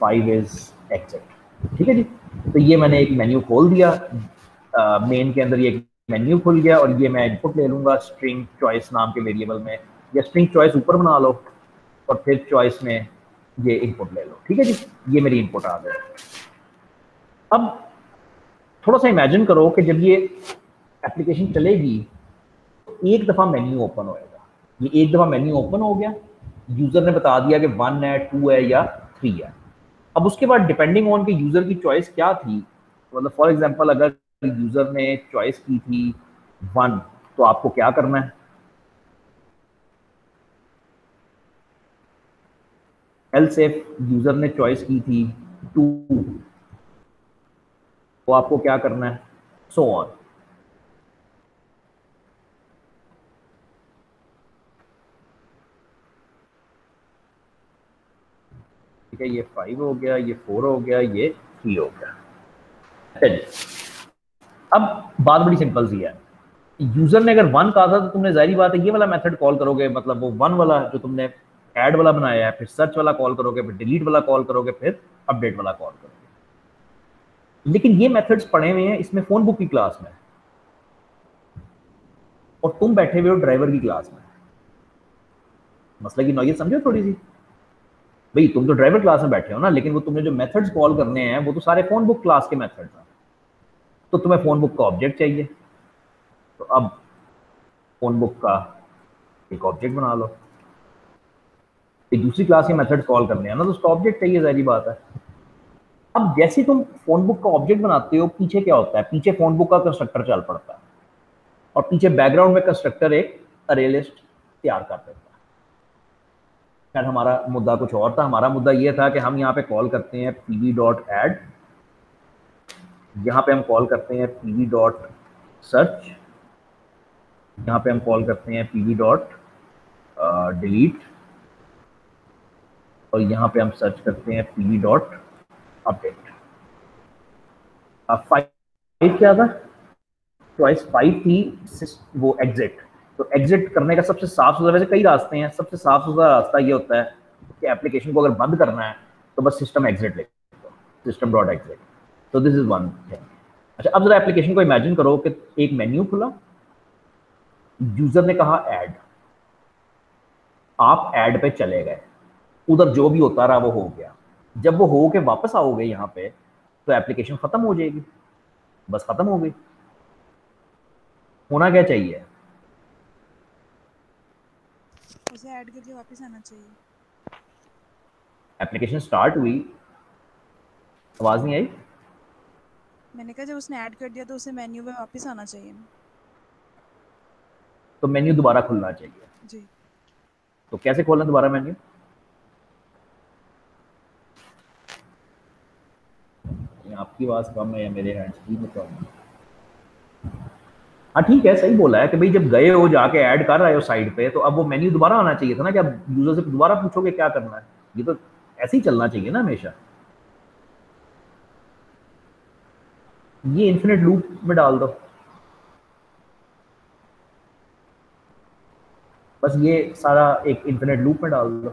5 is exit. ठीक है जी। तो ये मैंने एक मेन्यू खोल दिया, मेन के अंदर ये एक मेन्यू खुल गया, और ये मैं इनपुट ले लूंगा स्ट्रिंग चॉइस नाम के वेरिएबल में, या स्ट्रिंग चॉइस ऊपर बना लो और फिर चॉइस में ये इनपुट ले लो। ठीक है जी, ये मेरी इनपुट आ गई। अब थोड़ा सा इमेजिन करो कि जब ये एप्लीकेशन चलेगी तो एक दफा मेन्यू ओपन होएगा। ये एक दफा मेन्यू ओपन हो गया, यूजर ने बता दिया कि 1 है, 2 है या 3 है। अब उसके बाद डिपेंडिंग ऑन के यूजर की चॉइस क्या थी, मतलब फॉर एग्जांपल अगर यूजर ने चॉइस की थी 1, तो आपको क्या करना है। एल्स इफ यूजर ने चॉइस की थी 2, तो आपको क्या करना है, सो ऑन। ठीक है, ये 5 हो गया, ये 4 हो गया, ये 3 हो गया। चलिए, अब बात बड़ी सिंपल सी है। यूजर ने अगर 1 कहा था तो तुमने जाहिर बात है ये वाला मेथड कॉल करोगे, मतलब वो 1 वाला जो तुमने ऐड वाला बनाया है, फिर सर्च वाला कॉल करोगे, फिर डिलीट वाला कॉल करोगे, फिर अपडेट वाला कॉल करोगे। लेकिन ये मेथड्स पड़े हुए हैं इसमें फोन बुक की क्लास में, और तुम बैठे हुए हो ड्राइवर की क्लास में। मसले की नौयत समझो थोड़ी सी। भाई तुम तो ड्राइवर क्लास में बैठे हो ना, लेकिन वो तुमने जो मेथड्स कॉल करने हैं वो तो सारे फोन बुक क्लास के मेथड्स हैं। तो तुम्हें फोन बुक का ऑब्जेक्ट चाहिए, तो अब फोन बुक का एक ऑब्जेक्ट बना लो। एक दूसरी क्लास के मेथड कॉल करने हैं ना, तो उसका ऑब्जेक्ट चाहिए, जाहिर बात है। अब जैसे तुम फोन बुक का ऑब्जेक्ट बनाते हो, पीछे क्या होता है, पीछे फोन बुक का कंस्ट्रक्टर चल पड़ता है, और पीछे बैकग्राउंड में कंस्ट्रक्टर एक अरे लिस्ट तैयार कर देता है। खैर हमारा मुद्दा कुछ और था। हमारा मुद्दा ये था कि हम यहाँ पे कॉल करते हैं पीवी डॉट एड, यहाँ पे हम कॉल करते हैं पीवी डॉट सर्च, यहाँ पे हम कॉल करते हैं पीवी डॉट डिलीट, और यहाँ पे हम सर्च करते हैं पीवी डॉट अपडेट। 5 एक क्या था, चॉइस 5 थी वो एग्जिट। तो एग्जिट करने का सबसे साफ सुथरा, वैसे कई रास्ते हैं, सबसे साफ सुथरा रास्ता ये होता है कि एप्लीकेशन को अगर बंद करना है तो बस सिस्टम एग्जिट लिखो, सिस्टम डॉट एग्जिट। तो दिस इज वन थिंग। अच्छा, अब जरा एप्लीकेशन को इमेजिन करो कि एक मेन्यू खुला, यूजर ने कहा ऐड, आप ऐड पे चले गए, उधर जो भी होता रहा वो हो गया। जब वो हो के वापस आओगे यहाँ पे तो एप्लीकेशन खत्म हो जाएगी, बस खत्म हो गई। होना क्या चाहिए, उसे ऐड करके वापस आना चाहिए। एप्लीकेशन स्टार्ट हुई, आवाज नहीं आई? मैंने कहा जब उसने ऐड कर दिया तो उसे मेन्यू में वापस आना चाहिए ना। तो मेन्यू दोबारा खुलना चाहिए। जी। तो कैसे खोलना दोबारा मेन्यू? आपकी आवाज कम है या मेरे हैंड्स फ्री में कम है? हाँ ठीक है, सही बोला है कि भाई जब गए हो जाके ऐड कर रहे हो साइड पे, तो अब वो मेन्यू दोबारा आना चाहिए था ना, कि अब यूजर से दोबारा पूछोगे क्या करना है। ये तो ऐसे ही चलना चाहिए ना हमेशा। ये इन्फिनिट लूप में डाल दो, बस ये सारा एक इन्फिनिट लूप में डाल दो,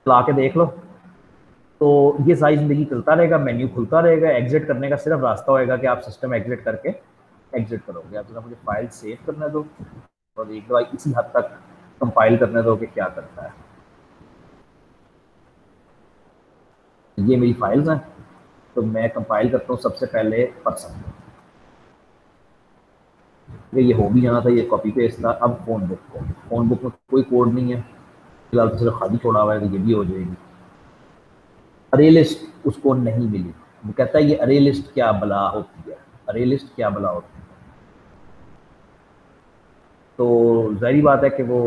चला के देख लो। तो ये सारी जिंदगी चलता रहेगा, मेन्यू खुलता रहेगा, एग्जिट करने का सिर्फ रास्ता होएगा कि आप सिस्टम एग्जिट करके एग्जिट करोगे। अब जरा मुझे फाइल सेव करने दो और एक बार इसी हद तक कंपाइल करने दो कि क्या करता है। ये मेरी फाइल्स हैं, तो मैं कंपाइल करता हूँ सबसे पहले पर्सन। ये हो भी जाना था, ये कॉपी पेस्ट था। अब फोन बुक को, फोन बुक में कोई कोड नहीं है फिलहाल, तो सिर्फ खाली छोड़ा हुआ है, तो ये भी हो जाएगी। अरे लिस्ट उसको नहीं मिली, वो कहता है ये अरे लिस्ट क्या बला होती है, अरे लिस्ट क्या बला होती है। तो जाहिर बात है कि वो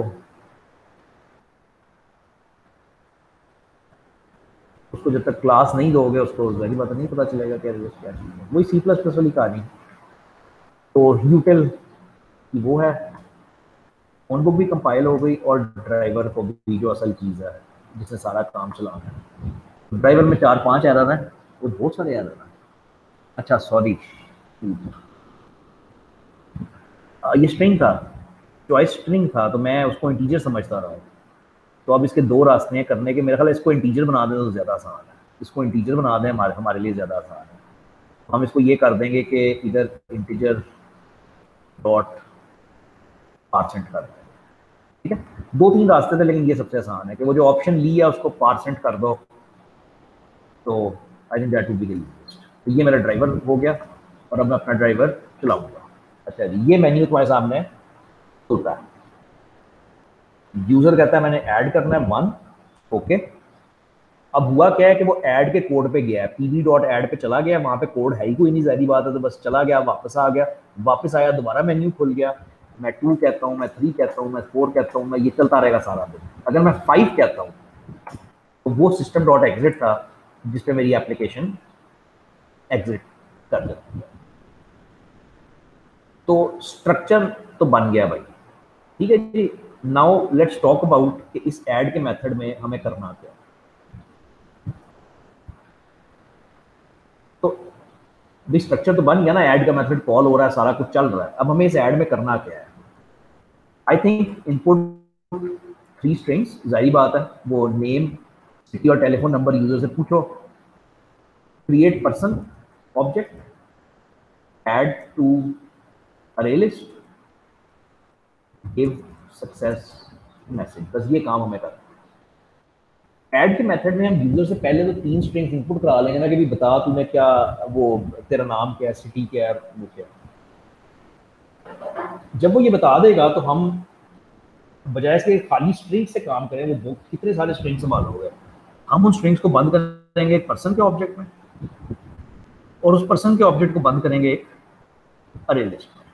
उसको जब तक क्लास नहीं दोगे उसको जाहिर बात नहीं पता चलेगा कि अरे लिस्ट क्या चीज़ है। वही सी प्लस प्लस वाली कहानी। तो यूटिल की वो है, फोन बुक भी कंपाइल हो गई और ड्राइवर को भी, जो असल चीज़ है जिससे सारा काम चलाना है। ड्राइवर में 4-5 एरर है, वो बहुत सारे एरर हैं। अच्छा सॉरी, ये स्ट्रिंग था, चॉइस स्ट्रिंग था, तो मैं उसको इंटीजर समझता रहा हूँ। तो अब इसके दो रास्ते हैं करने के, मेरे ख्याल इसको इंटीजर बना दें तो ज़्यादा आसान है। इसको इंटीजर बना दें हमारे हमारे लिए ज़्यादा आसान है। हम इसको ये कर देंगे कि इधर इंटीजर डॉट पार्सेंट कर दें, ठीक है। 2-3 रास्ते थे लेकिन ये सबसे आसान है कि वो जो ऑप्शन ली है उसको पार्सेंट कर दो। तो I think that would be the easiest. तो ये मेरा ड्राइवर हो गया और अब मैं अपना ड्राइवर चलाऊंगा। अच्छा जी, ये मेन्यू तुम्हारे सामने खुलता है। यूजर कहता है मैंने ऐड करना है 1, ओके। अब हुआ क्या है कि वो ऐड के कोड पे गया है, pv डॉट ऐड पे चला गया, वहां पे कोड है ही कोई नहीं, सारी बात है, तो बस चला गया, वापस आ गया, वापस आया, दोबारा मेन्यू खुल गया। मैं 2 कहता हूँ, मैं 3 कहता हूँ, मैं 4 कहता हूँ, मैं ये चलता रहेगा सारा दिन। अगर मैं 5 कहता हूँ तो वो सिस्टम डॉट एग्जिट था जिसपे मेरी एप्लीकेशन एग्जिट कर देती है। तो स्ट्रक्चर तो बन गया भाई, ठीक है जी। नाउ लेट्स टॉक अबाउट कि इस ऐड के मेथड में हमें करना क्या। तो स्ट्रक्चर तो बन गया ना, ऐड का मेथड कॉल हो रहा है, सारा कुछ चल रहा है। अब हमें इस ऐड में करना क्या है? आई थिंक इनपुट 3 स्ट्रिंग्स, जाहिर बात है, वो नेम, सिटी और टेलीफोन नंबर यूजर से पूछो। Create person object, add to array list, give success message, बस ये काम हमें करना है। ऐड के मेथड में हम यूजर से पहले तो 3 स्ट्रिंग्स इनपुट करा लेंगे ना, कि भी बता तूने क्या, वो तेरा नाम क्या है, सिटी क्या है, वो क्या है। जब वो ये बता देगा तो हम बजाय इसके खाली स्ट्रिंग से काम करें, वो कितने सारे स्ट्रिंग संभालोगे। हम उन स्ट्रिंग्स को बंद करेंगे एक पर्सन के ऑब्जेक्ट में, और उस पर्सन के ऑब्जेक्ट को बंद करेंगे एक अरे लिस्ट में।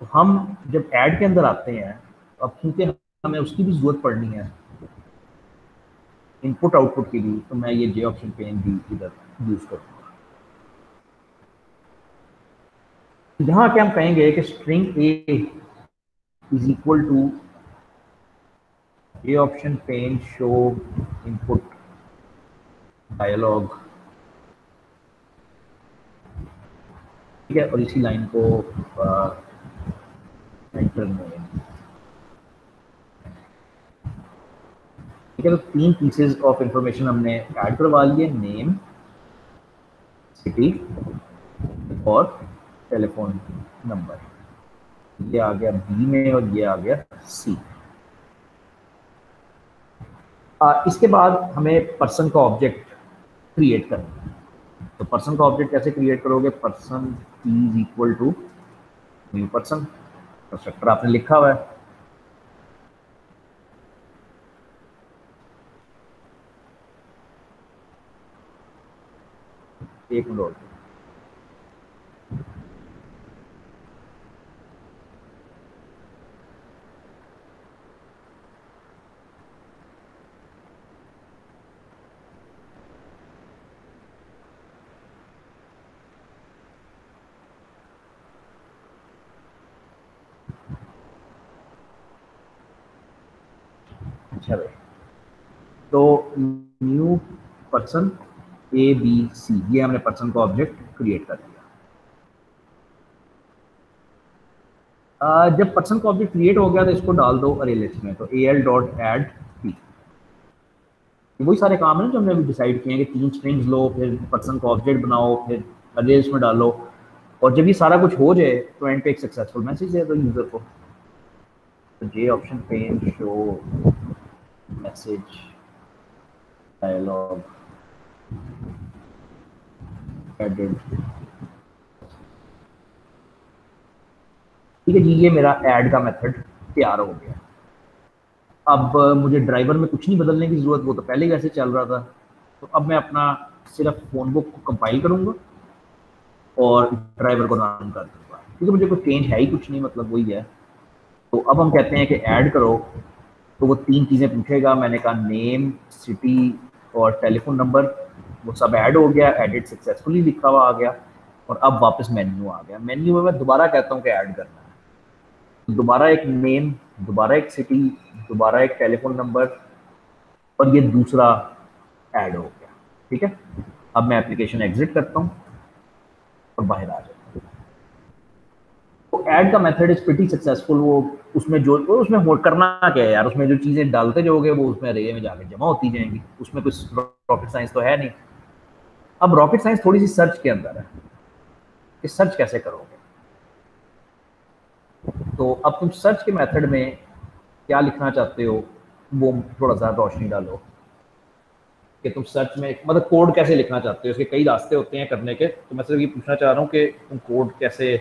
तो हम जब ऐड के अंदर आते हैं, अब क्योंकि हमें उसकी भी जरूरत पड़नी है इनपुट आउटपुट के लिए, तो मैं ये जे ऑप्शन पेन भी इधर यूज करूँगा। यहाँ के हम कहेंगे कि string A is equal to ये option pane show input dialog ठीक है, और इसी लाइन को एंटर नेम। ठीक है, तो 3 पीसेज ऑफ इंफॉर्मेशन हमने ऐड करवा लिए, नेम, सिटी और टेलीफोन नंबर। ये आ गया बी में और ये आ गया सी। इसके बाद हमें पर्सन का ऑब्जेक्ट क्रिएट करना है। तो पर्सन का ऑब्जेक्ट कैसे क्रिएट करोगे? Person is equal to new person, constructor आपने लिखा हुआ है। एक मिनट, अच्छा भाई। तो new person A B C, ये हमने पर्सन का ऑब्जेक्ट क्रिएट कर दिया। जब पर्सन का ऑब्जेक्ट क्रिएट हो गया तो इसको डाल दो अरे लिस्ट में। तो al डॉट एड पी, वही सारे काम है जो हमने अभी डिसाइड किए हैं कि 3 स्ट्रिंग्स लो, फिर पर्सन का ऑब्जेक्ट बनाओ, फिर अरे लिस्ट में डालो, और जब ये सारा कुछ हो जाए तो एंड पे एक सक्सेसफुल मैसेज दे दो यूजर को। तो J option pane show message dialog added. ठीक है जी, ये मेरा ऐड का मेथड तैयार हो गया। अब मुझे ड्राइवर में कुछ नहीं बदलने की ज़रूरत, वो तो पहले ही वैसे चल रहा था। तो अब मैं अपना सिर्फ फ़ोन बुक को कंपाइल करूँगा और ड्राइवर को रन कर दूँगा, क्योंकि मुझे कोई चेंज है ही कुछ नहीं, मतलब वही है। तो अब हम कहते हैं कि ऐड करो, तो वो 3 चीज़ें पूछेगा। मैंने कहा नेम, सिटी और टेलीफोन नंबर, वो सब ऐड हो गया, एडिट सक्सेसफुली लिखा हुआ आ गया। और अब वापस मेन्यू आ गया। मेन्यू में मैं दोबारा कहता हूँ कि ऐड करना है, दोबारा एक नेम, दोबारा एक सिटी, दोबारा एक टेलीफोन नंबर, और ये दूसरा ऐड हो गया। ठीक है, अब मैं एप्लीकेशन एग्जिट करता हूँ और बाहर आ जाता हूँ। तो ऐड का मेथड इज प्रीटी सक्सेसफुल। वो उसमें जो उसमें करना क्या है यार, उसमें जो चीज़ें डालते जाओगे वो उसमें अरे में जाकर जमा होती जाएंगी, उसमें कुछ रॉकेट साइंस तो है नहीं। अब रॉकेट साइंस थोड़ी सी सर्च के अंदर है कि सर्च कैसे करोगे। तो अब तुम सर्च के मेथड में क्या लिखना चाहते हो वो थोड़ा सा रोशनी डालो कि तुम सर्च में मतलब कोड कैसे लिखना चाहते हो। इसके कई रास्ते होते हैं करने के, तो मैं सिर्फ ये पूछना चाह रहा हूँ कि तुम कोड कैसे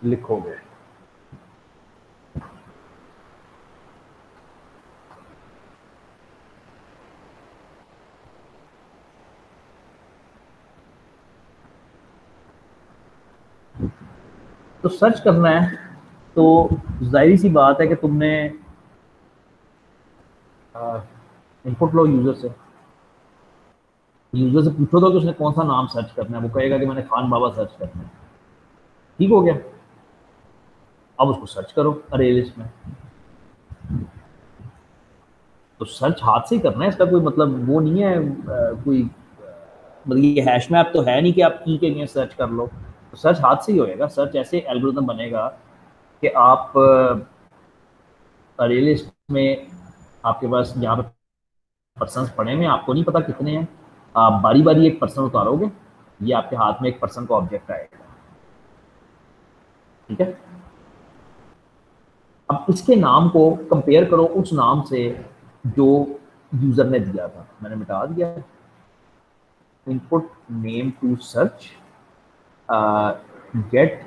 लिखोगे। तो सर्च करना है तो जाहिर सी बात है कि तुमने इनपुट लो यूजर से। यूजर से पूछो तो कि उसने कौन सा नाम सर्च करना है, वो कहेगा कि मैंने खान बाबा सर्च करना है। ठीक हो गया, अब उसको सर्च करो अरे लिस्ट में। तो सर्च हाथ से ही करना है, इसका कोई मतलब वो नहीं है कोई मतलब ये हैश मैप तो है नहीं कि आप की के लिए सर्च कर लो। तो सर्च हाथ से ही होएगा। सर्च ऐसे एल्गोरिथम बनेगा कि आप अरे लिस्ट में आपके पास यहाँ पे पर्सन पड़े हैं, आपको नहीं पता कितने हैं, आप बारी बारी एक पर्सन उतारोगे, ये आपके हाथ में एक पर्सन का ऑब्जेक्ट आएगा। ठीक है, अब इसके नाम को कंपेयर करो उस नाम से जो यूजर ने दिया था। मैंने मिटा दिया input name to search, get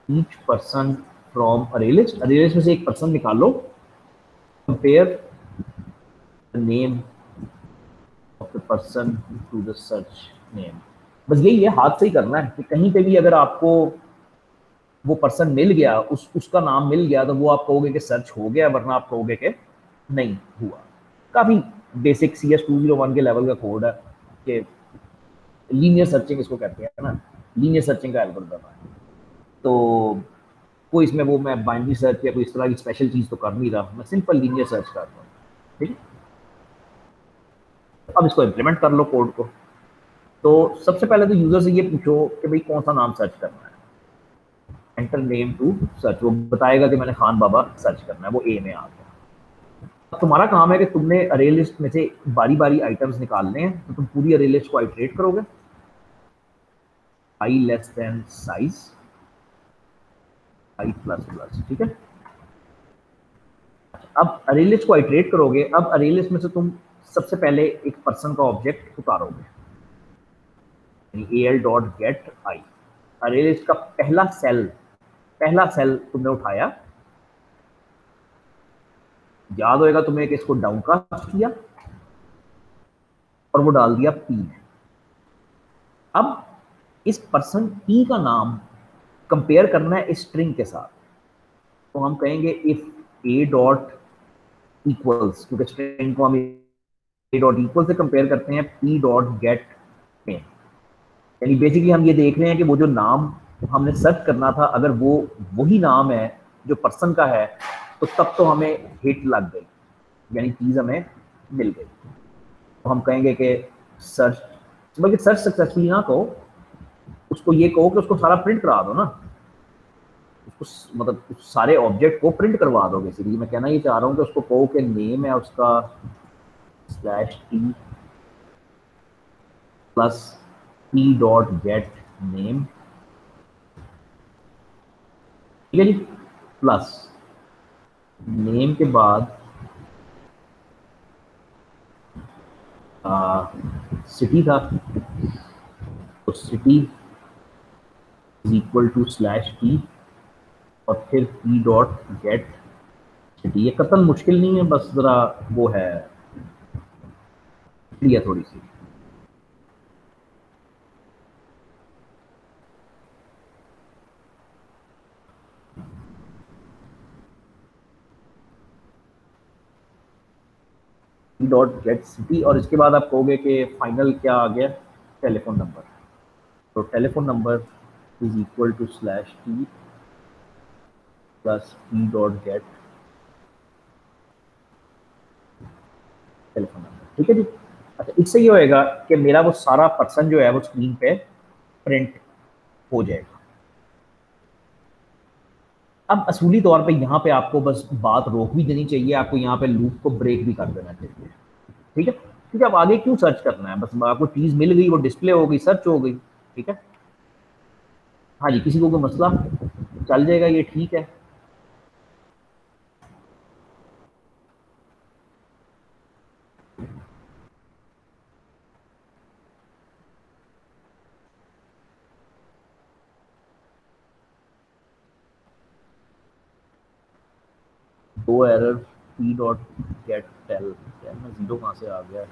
each person from array list. Array list में से एक पर्सन निकालो, compare the name of the person to the search name. बस यही है, हाथ से ही करना है कि कहीं पे भी अगर आपको वो पर्सन मिल गया, उसका नाम मिल गया, तो वो आप कहोगे कि सर्च हो गया, वरना आप कहोगे कि नहीं हुआ। काफ़ी बेसिक CS201 के लेवल का कोड है कि लीनियर सर्चिंग इसको कहते हैं ना, लीनियर सर्चिंग का एल्गोरिथम है। तो कोई इसमें वो मैं बाइनरी सर्च या कोई इस तरह की स्पेशल चीज़ तो कर नहीं रहा, मैं सिंपल लीनियर सर्च कर रहा हूँ। ठीक है, अब इसको इम्प्लीमेंट कर लो कोड को। तो सबसे पहले तो यूजर से ये पूछो कि भाई कौन सा नाम सर्च करना है, एंटर नेम टू सर्च, वो बताएगा कि मैंने खान बाबा सर्च करना है, वो ए में आ गया। अब तुम्हारा काम है कि तुमने अरे लिस्ट में से बारी बारी आइटम्स निकालने हैं, तो तुम पूरी अरे लिस्ट को आइटरेट करोगे, आई लेस देन साइज आई प्लस प्लस, ठीक है। अब अरे लिस्ट को आइटरेट करोगे, अब अरे लिस्ट में से तुम सबसे पहले एक पर्सन का ऑब्जेक्ट उतारोगे, यानी एल डॉट गेट आई, अरे लिस्ट का पहला सेल तुमने उठाया, याद होएगा तुम्हें कि इसको डाउनकास्ट किया और वो डाल दिया पी में। अब इस पर्सन पी का नाम कंपेयर करना है इस स्ट्रिंग के साथ, तो हम कहेंगे इफ ए डॉट इक्वल्स, क्योंकि स्ट्रिंग को हम ए डॉट इक्वल से कंपेयर करते हैं पी डॉट गेट में, यानी बेसिकली हम ये देख रहे हैं कि वो जो नाम हमने सर्च करना था अगर वो वही नाम है जो पर्सन का है, तो तब तो हमें हिट लग गई, यानी चीज हमें मिल गई। तो हम कहेंगे कि सर्च, बल्कि सर्च सक्सेसफुली ना कहो, उसको ये कहो कि उसको सारा प्रिंट करा दो ना, उसको मतलब उस सारे ऑब्जेक्ट को प्रिंट करवा दो। बेसिकली मैं कहना ये चाह रहा हूँ कि उसको कहो कि नेम है उसका slash T plus P dot gate name, ठीक है जी, प्लस नेम के बाद सिटी था, तो city is equal to slash T और फिर पी डॉट गेट सिटी। ये कतन मुश्किल नहीं है, बस जरा वो है लिया थोड़ी सी। डॉट गेट सिटी और इसके बाद आप कहोगे कि फाइनल क्या आ गया, टेलीफोन नंबर, तो telephone number is equal to slash T plus P dot get telephone number, ठीक है जी। अच्छा, इससे ये होएगा कि मेरा वो सारा पर्सन जो है वो स्क्रीन पे प्रिंट हो जाएगा। अब असूली तौर पे यहाँ पे आपको बस बात रोक भी देनी चाहिए, आपको यहाँ पे लूप को ब्रेक भी कर देना चाहिए, ठीक है, क्योंकि अब आगे क्यों सर्च करना है, बस आपको चीज मिल गई, वो डिस्प्ले हो गई, सर्च हो गई, ठीक है। हाँ जी, किसी को कोई मसला, चल जाएगा ये, ठीक है। दो error, P dot get tel, यार मैं जीरो कहाँ से आ गया,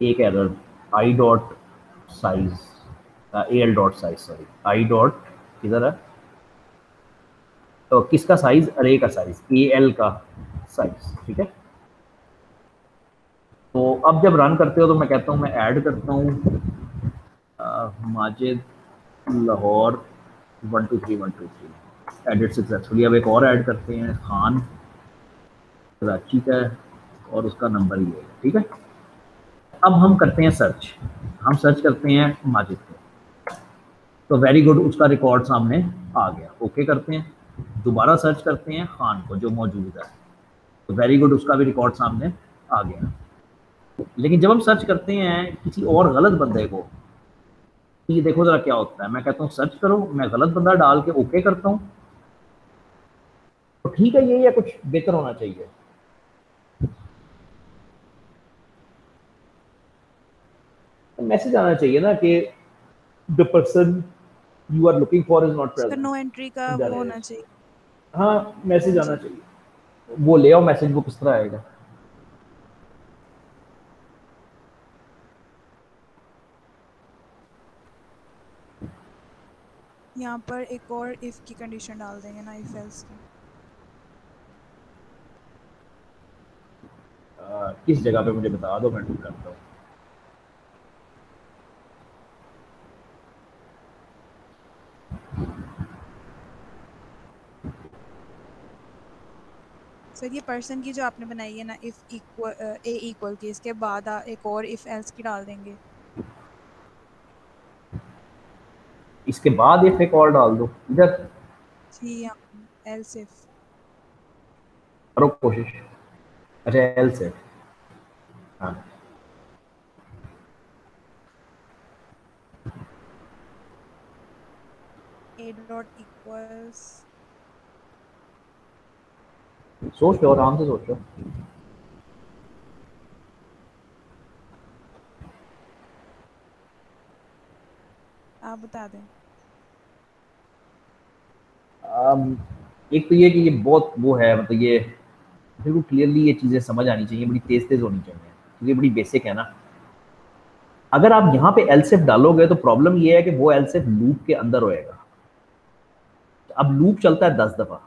एक error, I dot size, A L dot size, sorry I dot किधर है, तो किसका साइज, अरे का साइज, ए एल का साइज, ठीक है। तो अब जब रन करते हो तो मैं कहता हूँ, मैं ऐड करता हूँ माजिद लाहौर 123 एडिट सक्सेसफुली। अब एक और ऐड करते हैं, खान कराची का है और उसका नंबर ही है, ठीक है। अब हम करते हैं सर्च, हम सर्च करते हैं माजिद को, तो वेरी गुड, उसका रिकॉर्ड सामने आ गया, ओके करते हैं। दोबारा सर्च करते हैं खान को जो मौजूद है, तो वेरी गुड, उसका भी रिकॉर्ड सामने आ गया। लेकिन जब हम सर्च करते हैं किसी और गलत बंदे को, ये देखो जरा क्या होता है, मैं कहता हूँ सर्च करो, मैं गलत बंदा डाल के ओके करता हूँ, तो ठीक है ये, या कुछ बेहतर होना चाहिए, तो मैसेज आना चाहिए ना कि the person you are looking for is not sir present no entry का इन द वो होना रेस। चाहिए। हाँ, हाँ मैसेज आना जी। चाहिए, वो ले आओ मैसेज, वो किस तरह आएगा। यहाँ पर एक और इफ की कंडीशन डाल देंगे ना, इफ एल्स की। किस जगह पे मुझे बता दो, मैं ठीक करता हूँ। सर ये पर्सन की जो आपने बनाई है ना, इफ इक्वल ए इक्वल की, इसके बाद एक और इफ एल्स की डाल देंगे। इसके बाद इफ एक और डाल दो इधर। जी हाँ, एल्स इफ। करो कोशिश। अच्छा एल से। हाँ ए डॉट इक्वल्स। सोच लो, आराम से सोचो। आप बता दें। एक तो ये कि ये बहुत वो है, मतलब ये बिल्कुल क्लियरली ये चीज़ें समझ आनी चाहिए, बड़ी तेज तेज होनी चाहिए क्योंकि बड़ी बेसिक है ना। अगर आप यहाँ पे एलसिफ डालोगे तो प्रॉब्लम ये है कि वो एलसिफ लूप के अंदर होएगा। अब लूप चलता है 10 दफा,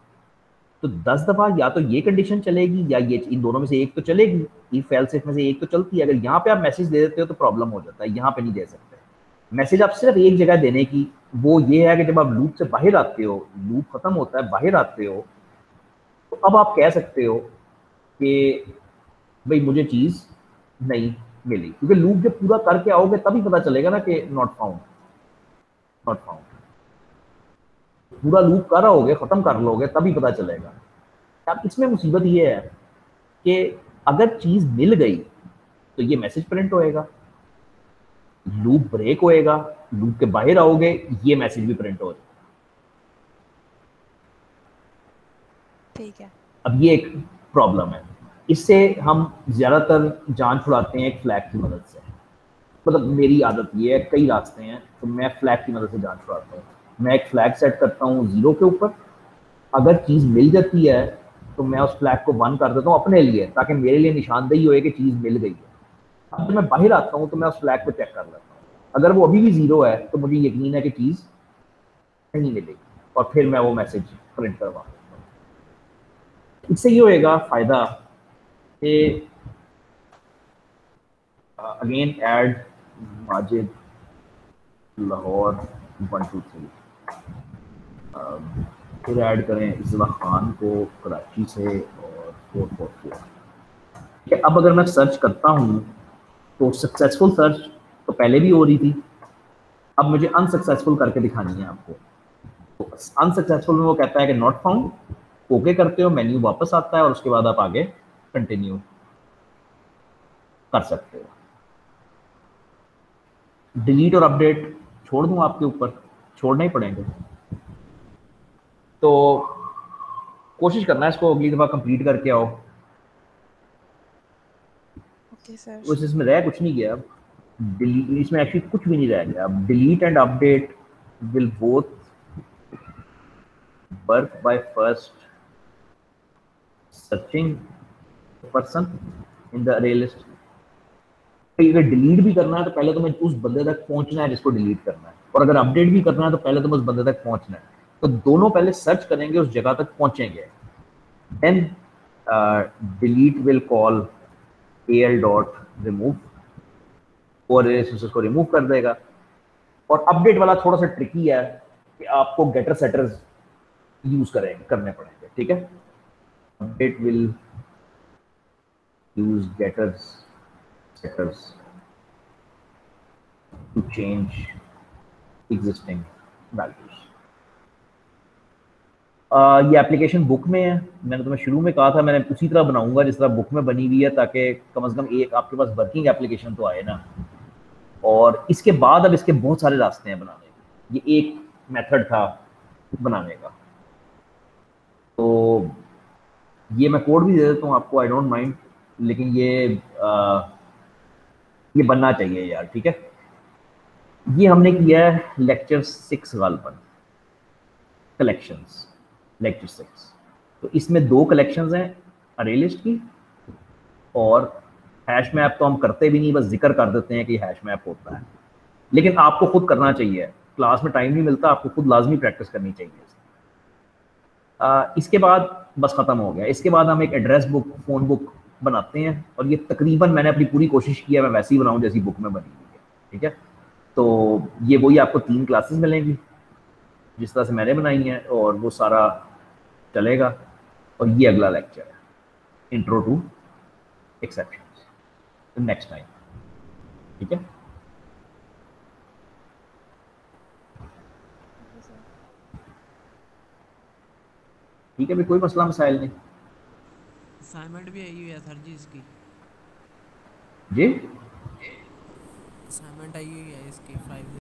तो 10 दफा या तो ये कंडीशन चलेगी या ये, इन दोनों में से एक तो चलेगी। इफ एल्सिफ में से एक तो चलती है। अगर यहाँ पे आप मैसेज दे देते हो तो प्रॉब्लम हो जाता है, यहाँ पे नहीं दे सकते मैसेज। आप सिर्फ एक जगह देने की, वो ये है कि जब आप लूप से बाहर आते हो, लूप खत्म होता है, बाहर आते हो, तो अब आप कह सकते हो कि भाई मुझे चीज नहीं मिली, क्योंकि लूप जब पूरा करके आओगे तभी पता चलेगा ना कि नॉट फाउंड, नॉट फाउंड। पूरा लूप कर आओगे, खत्म कर लोगे, तभी पता चलेगा। अब इसमें मुसीबत ये है कि अगर चीज मिल गई तो ये मैसेज प्रिंट होएगा, लूप ब्रेक होएगा, लूप के बाहर आओगे, ये मैसेज भी प्रिंट हो जाएगा। ठीक है। अब ये एक प्रॉब्लम है। इससे हम ज्यादातर जान छुड़ाते हैं एक फ्लैग की मदद से। मतलब मेरी आदत ये है, कई रास्ते हैं, तो मैं फ्लैग की मदद से जान छुड़ाता हूँ। मैं एक फ्लैग सेट करता हूँ 0 के ऊपर। अगर चीज मिल जाती है तो मैं उस फ्लैग को 1 कर देता हूँ अपने लिए, ताकि मेरे लिए निशानदेही हो कि चीज मिल गई है। अब जब मैं बाहर आता हूँ तो मैं उस फ्लैग को चेक कर लेता हूँ। अगर वो अभी भी 0 है तो मुझे यकीन है कि चीज नहीं मिलेगी, और फिर मैं वो मैसेज प्रिंट करवा देता हूँ। इससे ये होएगा फायदा कि अगेन ऐड माजिद लाहौर 123, फिर ऐड करें इस्ला खान को कराची से और 444। ठीक है, अब अगर मैं सर्च करता हूँ तो सक्सेसफुल सर्च तो पहले भी हो रही थी, अब मुझे अनसक्सेसफुल करके दिखानी है आपको। तो अनसक्सेसफुल में वो कहता है कि नॉट फाउंड। ओके करते हो, मेन्यू वापस आता है और उसके बाद आप आगे कंटिन्यू कर सकते हो। डिलीट और अपडेट छोड़ दूं आपके ऊपर, छोड़ना ही पड़ेंगे। तो कोशिश करना है इसको अगली दफा कंप्लीट करके आओ। Okay sir. उस इसमें रह कुछ नहीं गया। डिलीट, इसमें एक्चुअली कुछ भी नहीं रह गया। Delete and update will both work by first searching person in the अरे लिस्ट। अगर डिलीट भी करना है तो पहले तुम्हें उस बंदे तक पहुंचना है जिसको डिलीट करना है, और अगर अपडेट भी करना है तो पहले तुम्हें उस बंदे तक पहुंचना है। तो दोनों पहले सर्च करेंगे, उस जगह तक पहुंचेंगे, then delete will call al dot remove, और उसको रिमूव कर देगा। और अपडेट वाला थोड़ा सा ट्रिकी है कि आपको गेटर सेटर्स यूज करने पड़ेंगे। ठीक है, update will use getters setters to change existing values. ये एप्लीकेशन बुक में है। मैंने तुम्हें शुरू में कहा था मैंने उसी तरह बनाऊंगा जिस तरह बुक में बनी हुई है, ताकि कम से कम एक आपके पास वर्किंग एप्लीकेशन तो आए ना। और इसके बाद अब इसके बहुत सारे रास्ते हैं बनाने के। ये एक मेथड था बनाने का। तो ये मैं कोड भी दे देता हूँ आपको, आई डोंट माइंड, लेकिन ये बनना चाहिए यार। ठीक है, ये हमने किया है लेक्चर 6 गालपन, कलेक्शंस, लेक्चर 6। तो इसमें 2 कलेक्शंस हैं, अरे लिस्ट की और हैश मैप। तो हम करते भी नहीं, बस जिक्र कर देते हैं कि हैश मैप होता है, लेकिन आपको खुद करना चाहिए। क्लास में टाइम नहीं मिलता, आपको खुद लाजमी प्रैक्टिस करनी चाहिए। इसके बाद बस ख़त्म हो गया। इसके बाद हम एक एड्रेस बुक, फ़ोन बुक बनाते हैं, और ये तकरीबन मैंने अपनी पूरी कोशिश की है मैं वैसे ही बनाऊँ जैसी बुक में बनी हुई है। ठीक है, तो ये वही आपको 3 क्लासेस मिलेंगी जिस तरह से मैंने बनाई हैं, और वो सारा चलेगा। और ये अगला लेक्चर है। Intro to exceptions. तो नेक्स्ट टाइम, ठीक है। Okay sir. ठीक है भाई, कोई मसला मसाइल नहीं। असाइनमेंट भी आई हुई है सर जी इसकी। जी असाइनमेंट आई हुई है इसकी 5